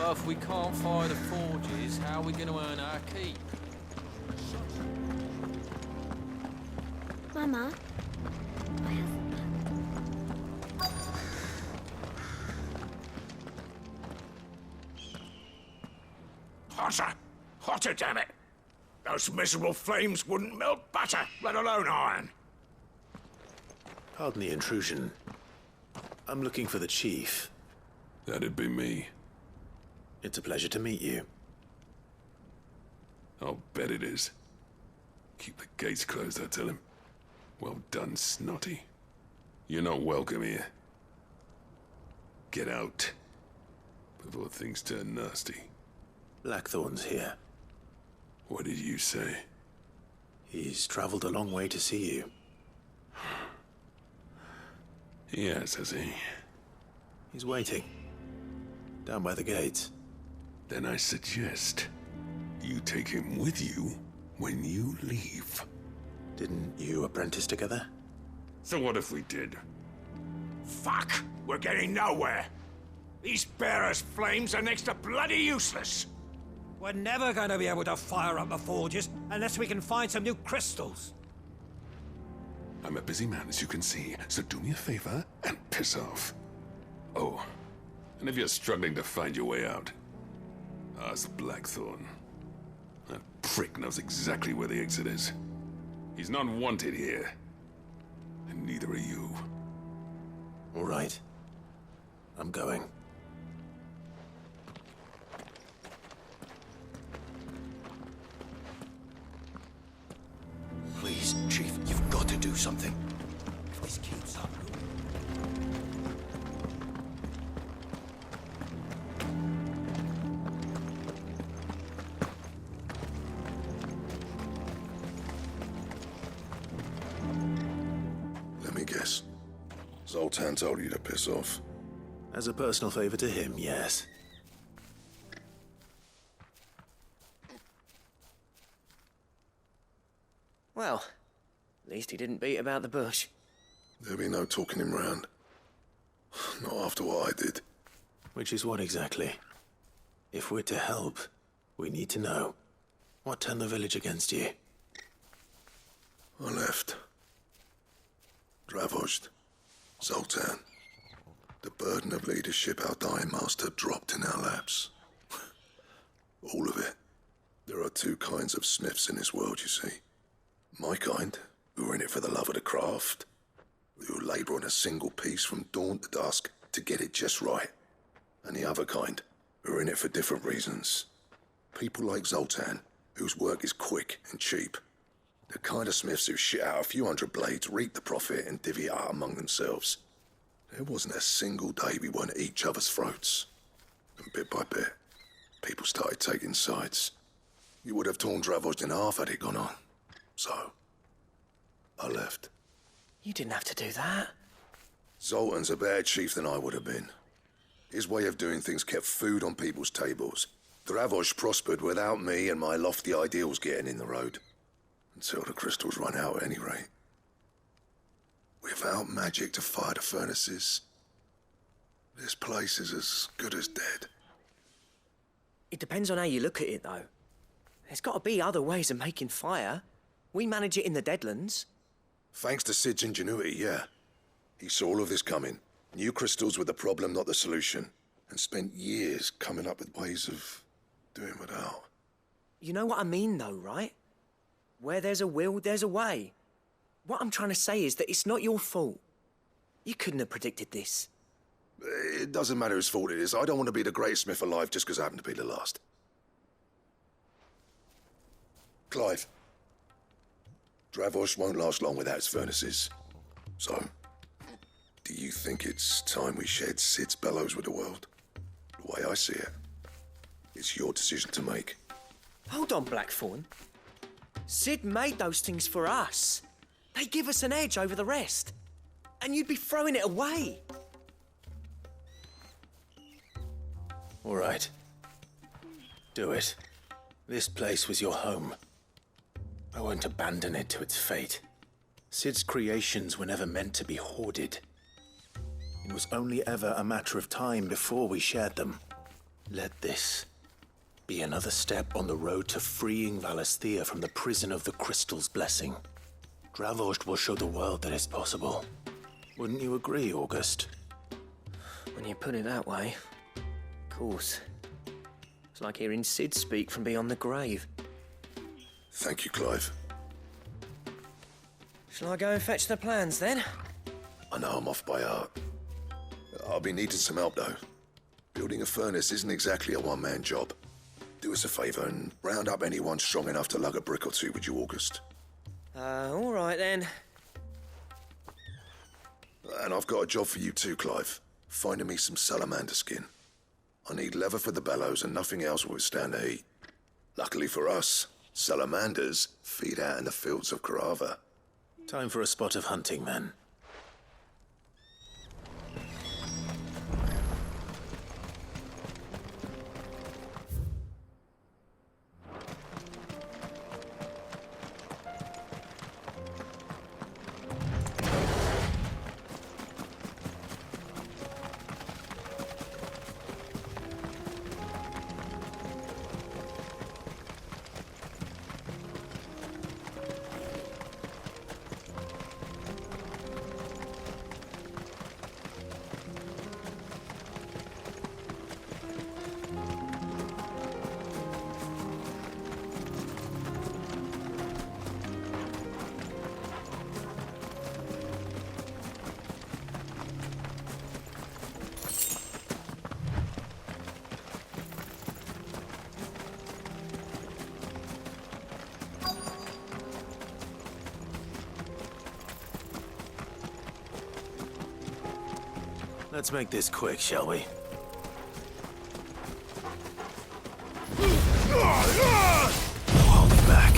But if we can't fire the forges, how are we going to earn our keep? Mama, I have... Hotter! Hotter, damn it! Those miserable flames wouldn't melt butter, let alone iron. Pardon the intrusion. I'm looking for the chief. That'd be me. It's a pleasure to meet you. I'll bet it is. Keep the gates closed, I tell him. Well done, Snotty. You're not welcome here. Get out. Before things turn nasty. Blackthorn's here. What did you say? He's traveled a long way to see you. Yes, has he? He's waiting. Down by the gates. Then I suggest you take him with you when you leave. Didn't you apprentice together? So what if we did? Fuck! We're getting nowhere. These bearers' flames are next to bloody useless. We're never going to be able to fire up the forges unless we can find some new crystals. I'm a busy man, as you can see, so do me a favor and piss off. Oh, and if you're struggling to find your way out, ask Blackthorn. That prick knows exactly where the exit is. He's not wanted here. And neither are you. All right. I'm going. Please, Chief, you've got to do something. If this keeps up... Let me guess. Zoltan told you to piss off. As a personal favor to him, yes. Well, at least he didn't beat about the bush. There'll be no talking him round. Not after what I did. Which is what exactly? If we're to help, we need to know. What turned the village against you? I left. Dravozd. Zoltan. The burden of leadership our dying master dropped in our laps. All of it. There are two kinds of smiths in this world, you see. My kind, who are in it for the love of the craft, who labour on a single piece from dawn to dusk to get it just right. And the other kind, who are in it for different reasons. People like Zoltan, whose work is quick and cheap. The kind of smiths who shit out a few hundred blades, reap the profit, and divvy it out among themselves. There wasn't a single day we weren't at each other's throats. And bit by bit, people started taking sides. You would have torn Dravozd in half had it gone on. So, I left. You didn't have to do that. Zoltan's a better chief than I would have been. His way of doing things kept food on people's tables. Dravozd prospered without me and my lofty ideals getting in the road. Until the crystals run out at any rate. Without magic to fire the furnaces, this place is as good as dead. It depends on how you look at it, though. There's got to be other ways of making fire. We manage it in the Deadlands. Thanks to Sid's ingenuity, yeah. He saw all of this coming. Knew crystals were the problem, not the solution. And spent years coming up with ways of doing without. You know what I mean, though, right? Where there's a will, there's a way. What I'm trying to say is that it's not your fault. You couldn't have predicted this. It doesn't matter whose fault it is. I don't want to be the greatest smith alive just because I happen to be the last. Clive. Dravozd won't last long without its furnaces. So, do you think it's time we shared Sid's bellows with the world? The way I see it, it's your decision to make. Hold on, Blackthorn. Sid made those things for us. They give us an edge over the rest. And you'd be throwing it away. All right. Do it. This place was your home. I won't abandon it to its fate. Sid's creations were never meant to be hoarded. It was only ever a matter of time before we shared them. Let this be another step on the road to freeing Valisthea from the prison of the Crystal's blessing. Dravost will show the world that it's possible. Wouldn't you agree, August? When you put it that way, of course. It's like hearing Sid speak from beyond the grave. Thank you, Clive. Shall I go and fetch the plans, then? I know I'm off by heart. I'll be needing some help, though. Building a furnace isn't exactly a one-man job. Do us a favour and round up anyone strong enough to lug a brick or two, would you, August? All right, then. And I've got a job for you too, Clive. Finding me some salamander skin. I need leather for the bellows and nothing else will withstand the heat. Luckily for us, salamanders feed out in the fields of Cava. Time for a spot of hunting, men. Let's make this quick, shall we? Hold me back.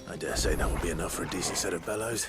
I dare say that will be enough for a decent set of bellows.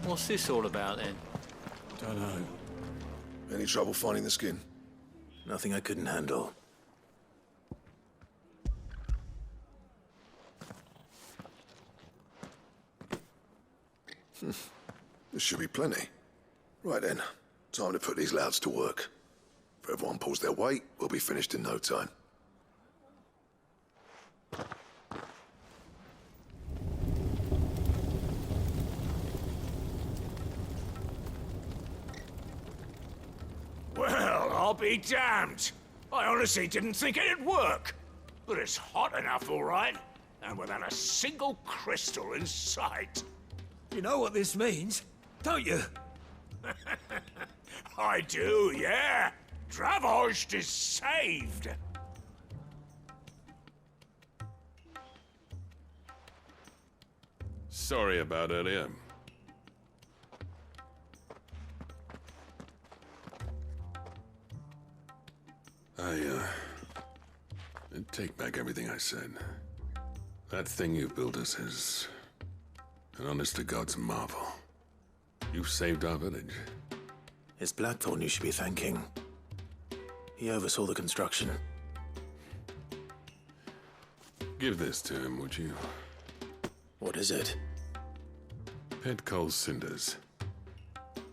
What's this all about then? Don't know. Any trouble finding the skin? Nothing I couldn't handle. There should be plenty. Right then, time to put these louds to work. If everyone pulls their weight, we'll be finished in no time. Well, I'll be damned. I honestly didn't think it'd work. But it's hot enough, all right. And without a single crystal in sight. You know what this means, don't you? I do, yeah. Dravost is saved. Sorry about earlier. I take back everything I said. That thing you built us is an honest-to-God's marvel. You've saved our village. It's Blackthorn you should be thanking. He oversaw the construction. Give this to him, would you? What is it? Pet Cole's cinders.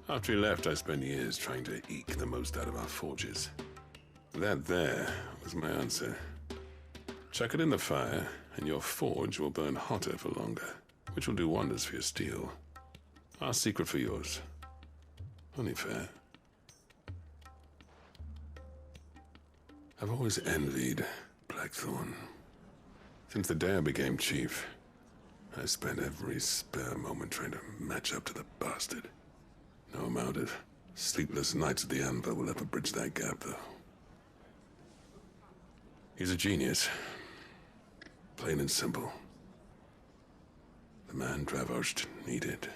After he left, I spent years trying to eke the most out of our forges. That there was my answer. Chuck it in the fire, and your forge will burn hotter for longer, which will do wonders for your steel. Our secret for yours. Only fair. I've always envied Blackthorn. Since the day I became chief, I spent every spare moment trying to match up to the bastard. No amount of sleepless nights at the anvil will ever bridge that gap, though. He's a genius. Plain and simple. The man Dravost needed.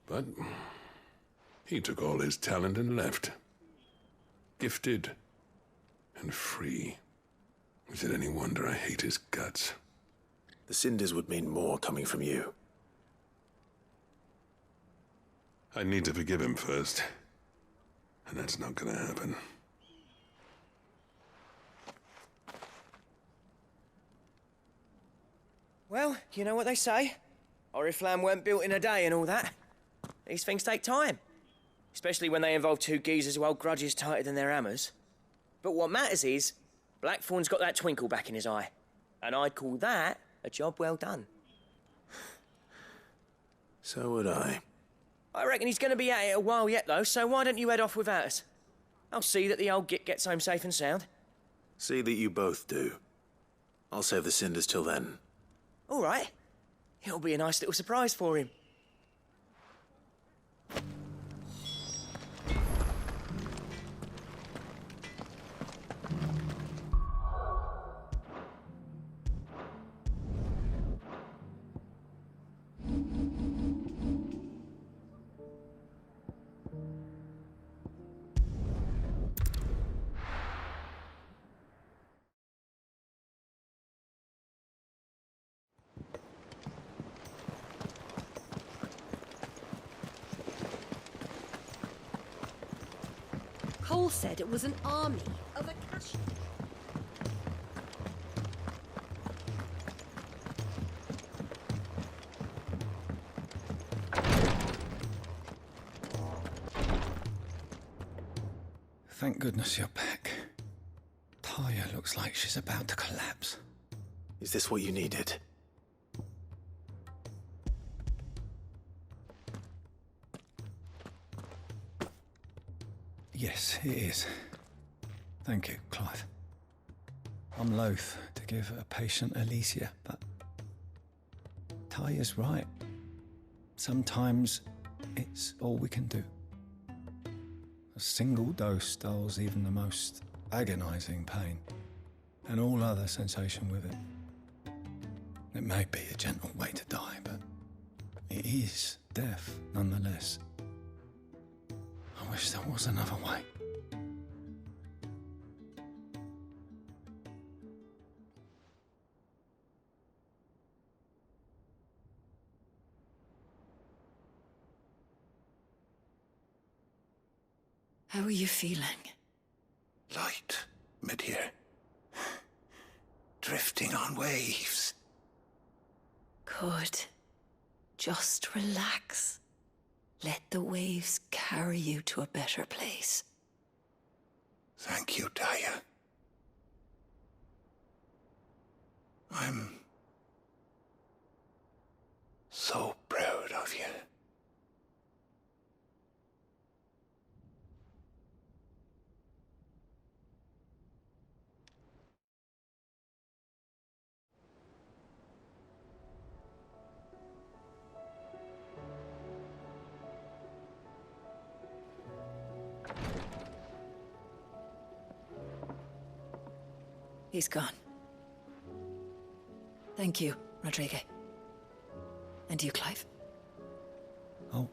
But he took all his talent and left. Gifted and free. Is it any wonder I hate his guts? The cinders would mean more coming from you. I need to forgive him first. And that's not gonna happen. Well, you know what they say. Oriflamme weren't built in a day and all that. These things take time. Especially when they involve two geezers who hold grudges tighter than their hammers. But what matters is, Blackthorn's got that twinkle back in his eye. And I'd call that a job well done. So would I. I reckon he's going to be at it a while yet, though, so why don't you head off without us? I'll see that the old git gets home safe and sound. See that you both do. I'll save the cinders till then. All right. It'll be a nice little surprise for him. Cole said it was an army of Akashi. Thank goodness you're back. Taya looks like she's about to collapse. Is this what you needed? Yes, it is. Thank you, Clive. I'm loath to give a patient Alicia, but Talia's right. Sometimes it's all we can do. A single dose dulls even the most agonizing pain, and all other sensation with it. It may be a gentle way to die, but it is death nonetheless. I wish there was another way. How are you feeling? Light, mid-here. Drifting on waves. Good. Just relax. Let the waves carry you to a better place. Thank you, Talia. I'm so proud of you. He's gone. Thank you, Rodrigue. And you, Clive. I'll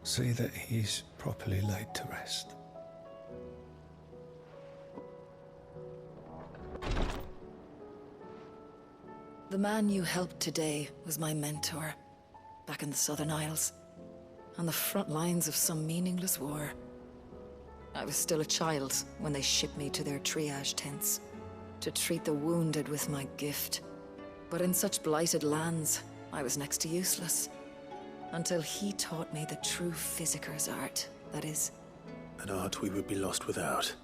see that he's properly laid to rest. The man you helped today was my mentor, back in the Southern Isles, on the front lines of some meaningless war. I was still a child when they shipped me to their triage tents, to treat the wounded with my gift. But in such blighted lands, I was next to useless. Until he taught me the true physicker's art, that is. An art we would be lost without.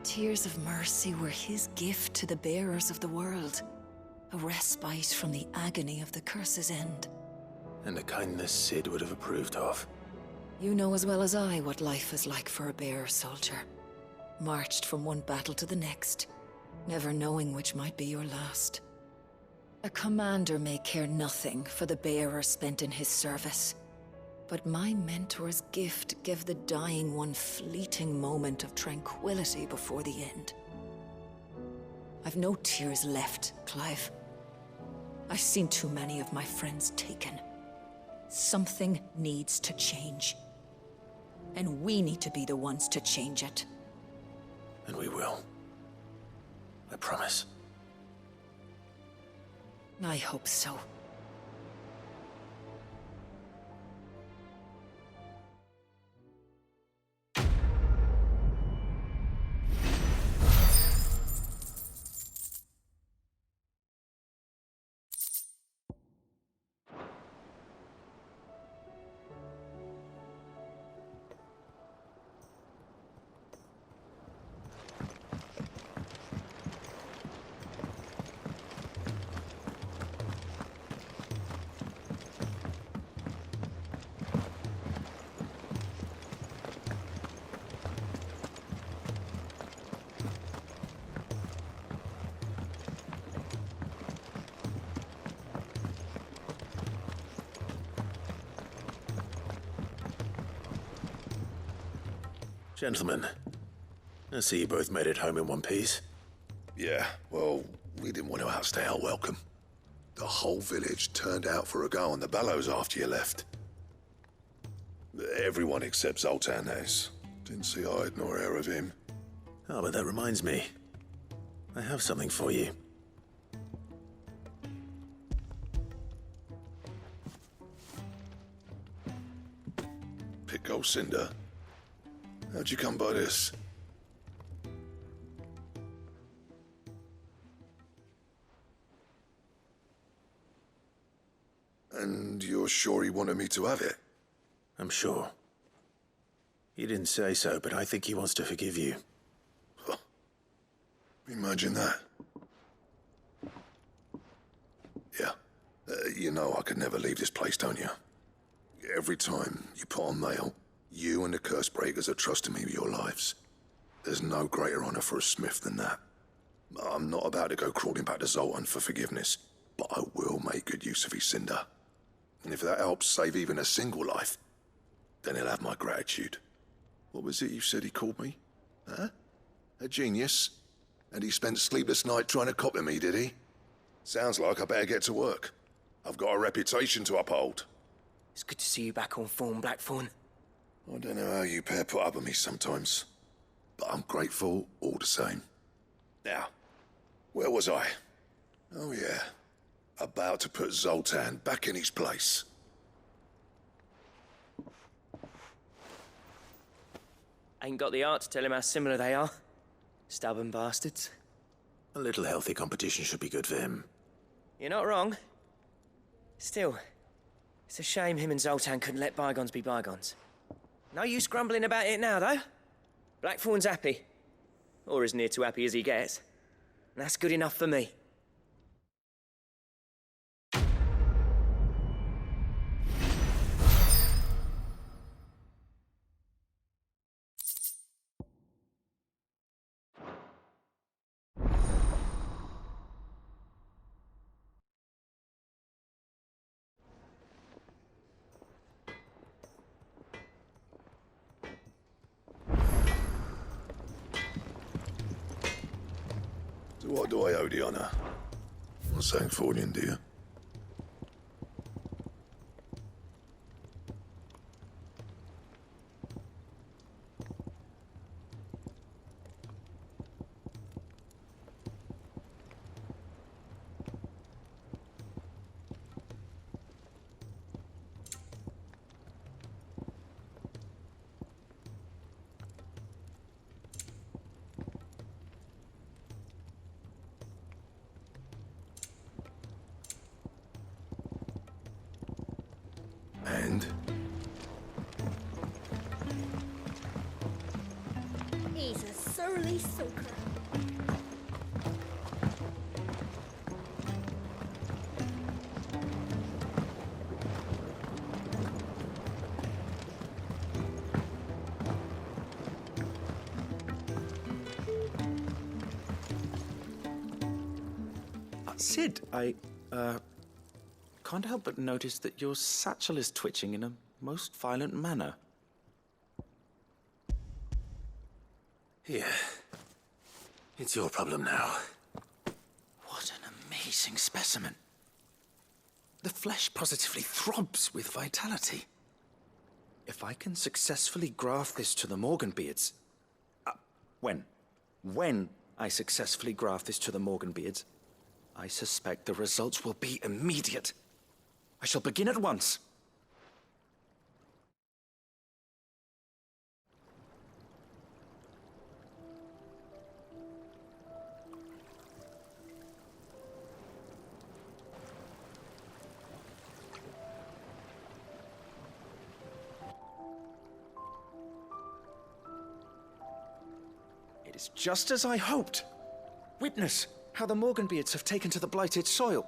Tears of mercy were his gift to the bearers of the world. A respite from the agony of the curse's end. And a kindness Sid would have approved of. You know as well as I what life is like for a bearer soldier. Marched from one battle to the next, never knowing which might be your last. A commander may care nothing for the bearer spent in his service, but my mentor's gift gave the dying one fleeting moment of tranquility before the end. I've no tears left, Clive. I've seen too many of my friends taken. Something needs to change. And we need to be the ones to change it. And we will. I promise. I hope so. Gentlemen, I see you both made it home in one piece. Yeah, well, we didn't want to outstay our welcome. The whole village turned out for a go on the bellows after you left. Everyone except Zoltan has. Didn't see hide nor hair of him. Oh, but that reminds me. I have something for you. Pico Cinder. How'd you come by this? And you're sure he wanted me to have it? I'm sure. He didn't say so, but I think he wants to forgive you. Huh. Imagine that. You know I could never leave this place, don't you? Every time you put on mail, you and the curse breakers are trusting me with your lives. There's no greater honor for a smith than that. I'm not about to go crawling back to Zoltan for forgiveness, but I will make good use of his cinder. And if that helps save even a single life, then he'll have my gratitude. What was it you said he called me? Huh? A genius? And he spent sleepless night trying to copy me, did he? Sounds like I better get to work. I've got a reputation to uphold. It's good to see you back on form, Blackthorn. I don't know how you pair put up with me sometimes, but I'm grateful all the same. Now, where was I? Oh yeah, about to put Zoltan back in his place. Ain't got the art to tell him how similar they are. Stubborn bastards. A little healthy competition should be good for him. You're not wrong. Still, it's a shame him and Zoltan couldn't let bygones be bygones. No use grumbling about it now, though. Blackthorn's happy. Or as near to happy as he gets. And that's good enough for me. So what do I owe the honor? Well, saying fortune, dear. And? He's a surly soaker. Sid, I can't help but notice that your satchel is twitching in a most violent manner. Here. It's your problem now. What an amazing specimen. The flesh positively throbs with vitality. If I can successfully graft this to the Morganbeards... When I successfully graft this to the Morganbeards, I suspect the results will be immediate. I shall begin at once. It is just as I hoped. Witness how the Morganbeards have taken to the blighted soil.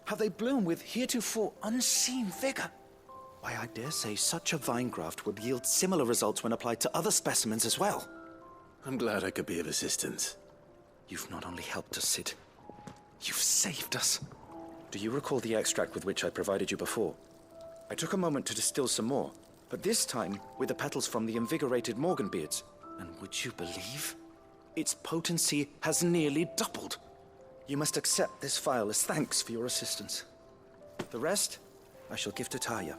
How they bloom with heretofore unseen vigor. Why, I dare say such a vine graft would yield similar results when applied to other specimens as well. I'm glad I could be of assistance. You've not only helped us, Sid, you've saved us. Do you recall the extract with which I provided you before? I took a moment to distill some more, but this time with the petals from the invigorated Morganbeards. And would you believe? Its potency has nearly doubled. You must accept this vial as thanks for your assistance. The rest, I shall give to Taya.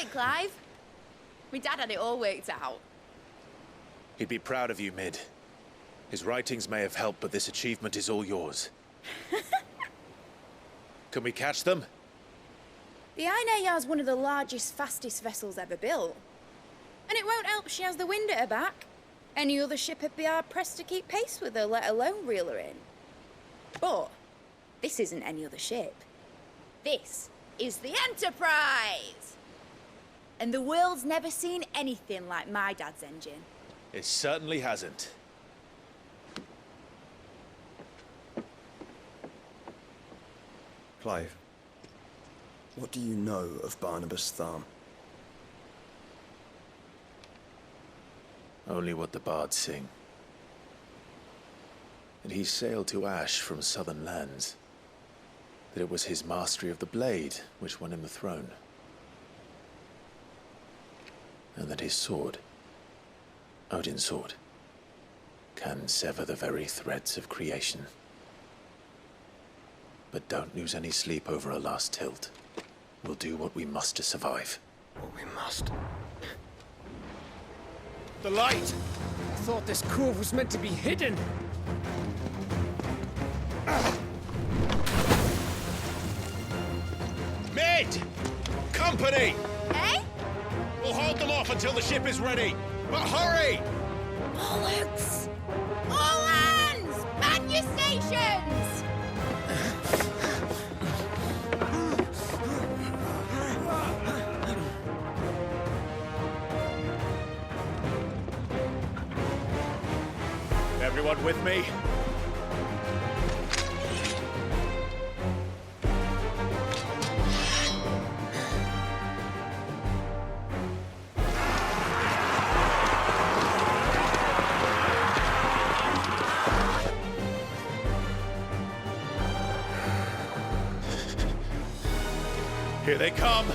right, Clive. My dad had it all worked out. He'd be proud of you, Mid. His writings may have helped, but this achievement is all yours. Can we catch them? The Ainayar's one of the largest, fastest vessels ever built. And it won't help she has the wind at her back. Any other ship would be hard-pressed to keep pace with her, let alone reel her in. But this isn't any other ship. This is the Enterprise! And the world's never seen anything like my dad's engine. It certainly hasn't. Clive, what do you know of Barnabas Tharm? Only what the bards sing. That he sailed to Ash from southern lands. That it was his mastery of the blade which won him the throne. And that his sword, Odin's sword, can sever the very threads of creation. But don't lose any sleep over a last tilt. We'll do what we must to survive. What we must. The light! I thought this cove was meant to be hidden. Mid! Company! Eh? We'll hold them off until the ship is ready. But hurry! Bollocks! All hands! Man your stations! Everyone with me? Here they come!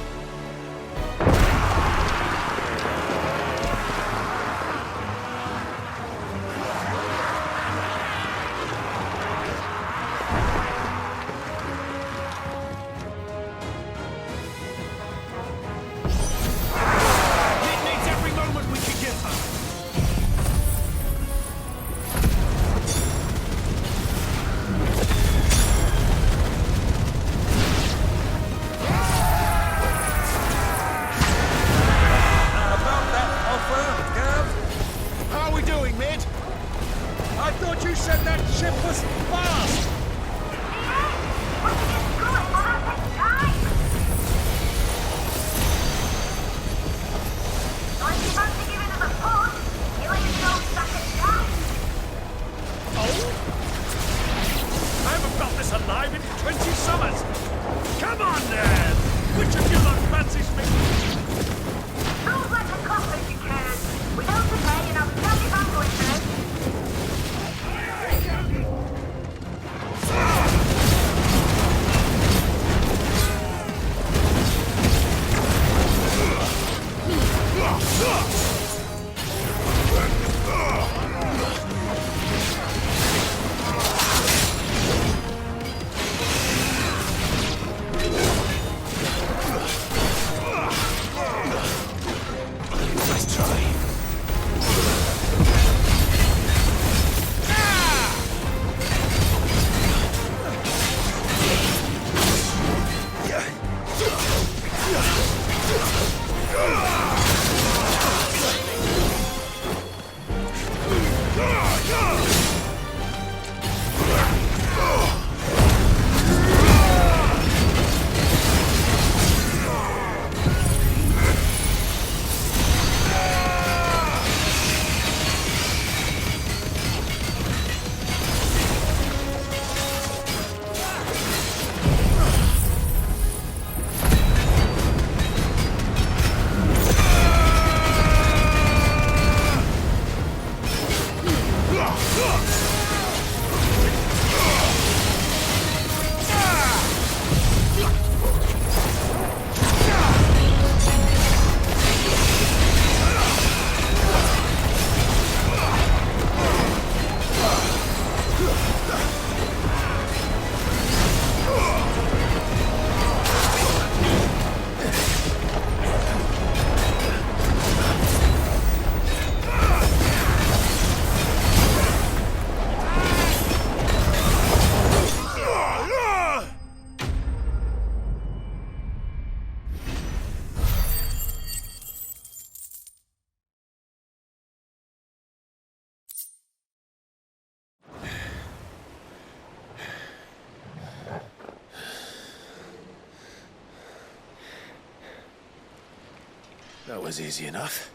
That was easy enough.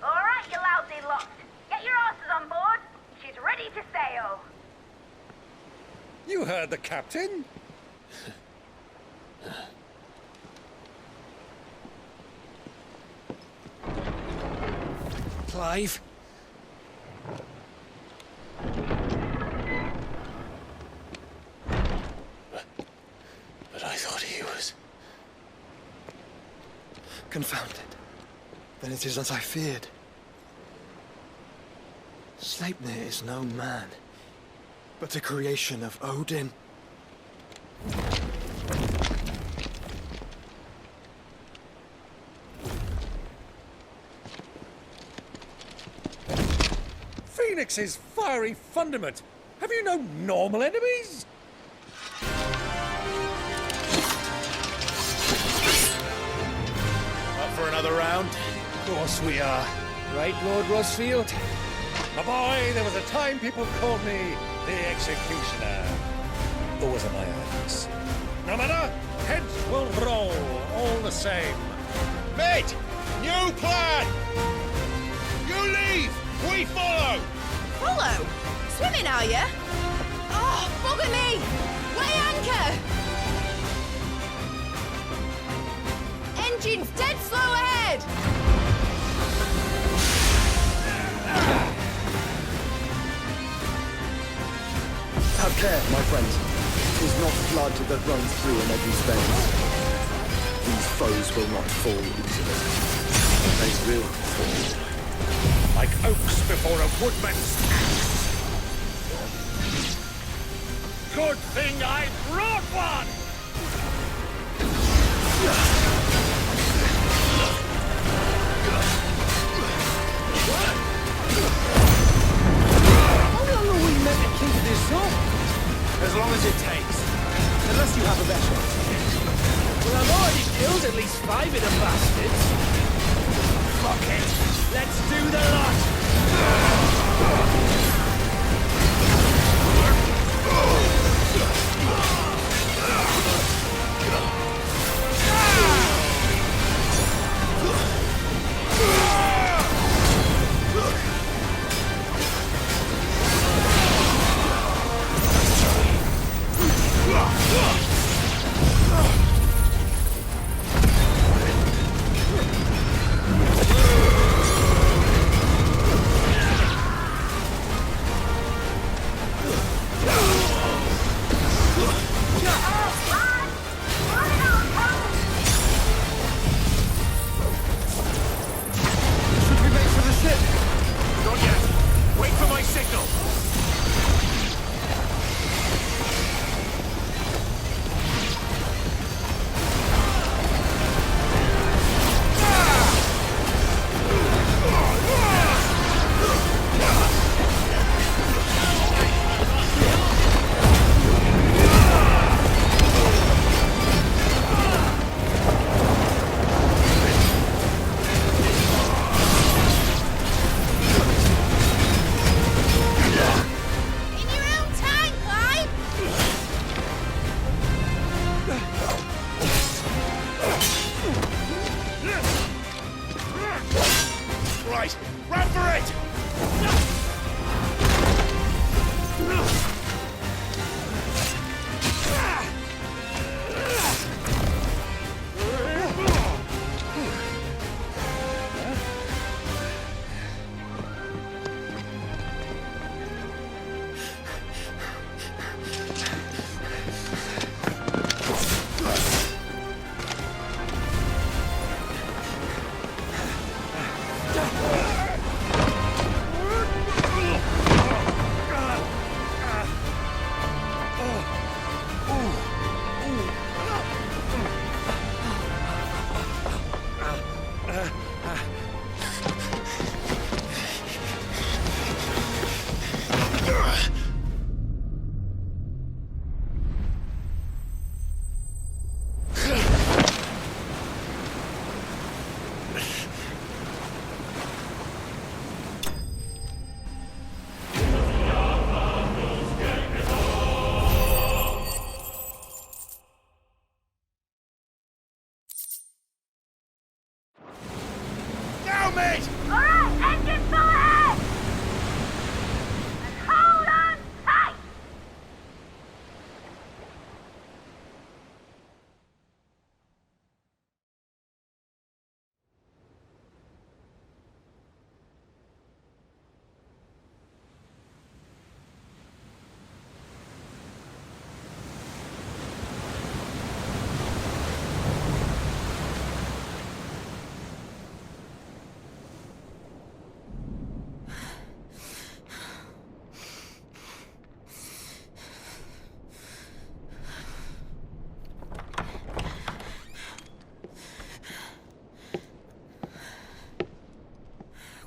All right, you lousy lot. Get your asses on board. She's ready to sail. You heard the captain. Clive? But I thought he was... Confounded. Then it is as I feared. Sleipnir is no man, but a creation of Odin. Phoenix's fiery fundament. Have you no normal enemies? Up for another round? Of course we are. Right, Lord Rosfield? My boy, there was a time people called me the Executioner. Always at my eyes. No matter, heads will roll all the same. Mate! New plan! You leave! We follow! Follow? Swimming, are you? Oh, bugger me! Weigh anchor! Engine's dead slow ahead! Have care, my friends. 'Tis not blood that runs through an eddy's veins. These foes will not fall easily. They will fall. Like oaks before a woodman's axe. Good thing I brought one! How long are we meant to keep this up? As long as it takes. Unless you have a better. Well, I've already killed at least 5 of the bastards. Fuck it. Let's do the lot!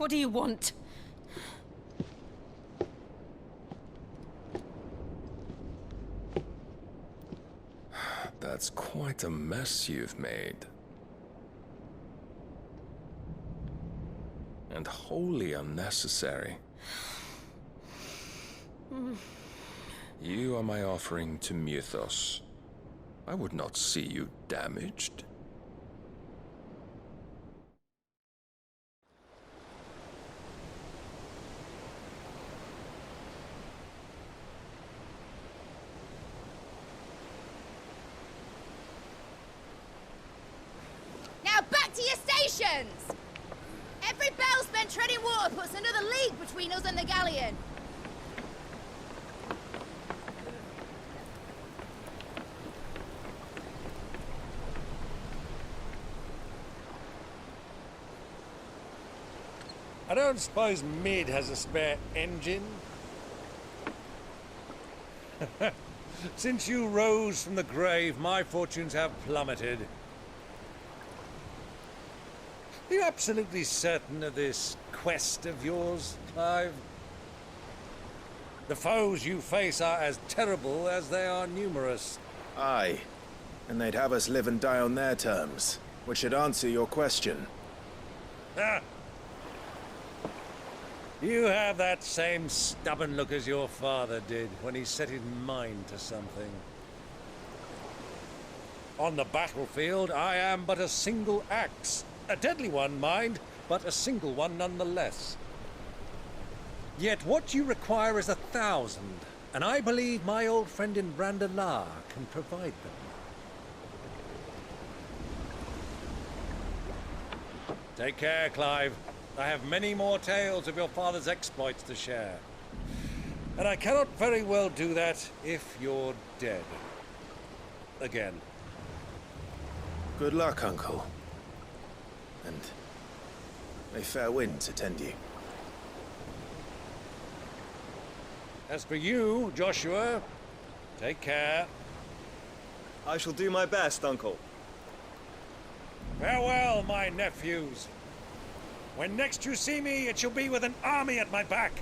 What do you want? That's quite a mess you've made. And wholly unnecessary. You are my offering to Mythos. I would not see you damaged. Now back to your stations! Every bell spent treading water puts another league between us and the galleon. I don't suppose Mid has a spare engine? Since you rose from the grave, my fortunes have plummeted. Are you absolutely certain of this quest of yours, Clive? The foes you face are as terrible as they are numerous. Aye. And they'd have us live and die on their terms, which should answer your question. Ah! You have that same stubborn look as your father did when he set his mind to something. On the battlefield, I am but a single axe. A deadly one, mind, but a single one nonetheless. Yet what you require is 1,000, and I believe my old friend in Brandalar can provide them. Take care, Clive. I have many more tales of your father's exploits to share. And I cannot very well do that if you're dead. Again. Good luck, Uncle. And may fair winds attend you. As for you, Joshua, take care. I shall do my best, Uncle. Farewell, my nephews. When next you see me, it shall be with an army at my back.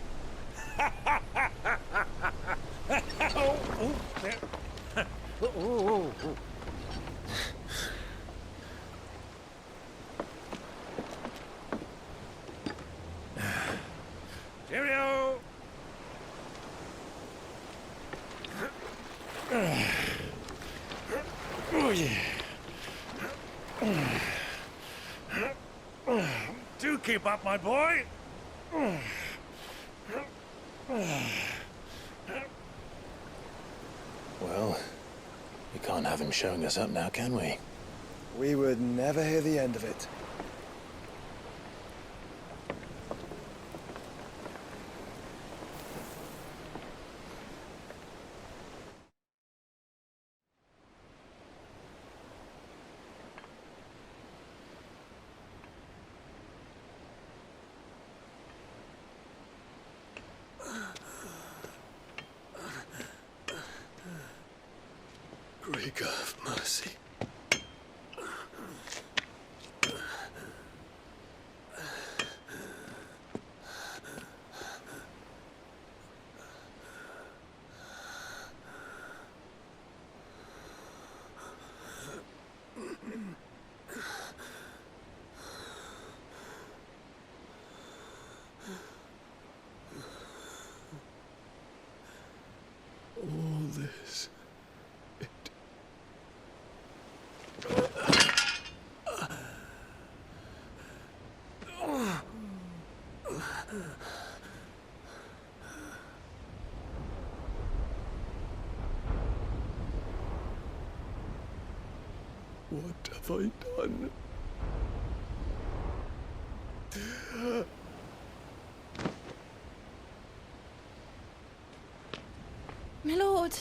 Cheerio! Oh, yeah. Do keep up, my boy. Well, we can't have him showing us up now, can we? We would never hear the end of it. Great God of mercy. All this. What have I done? My lord.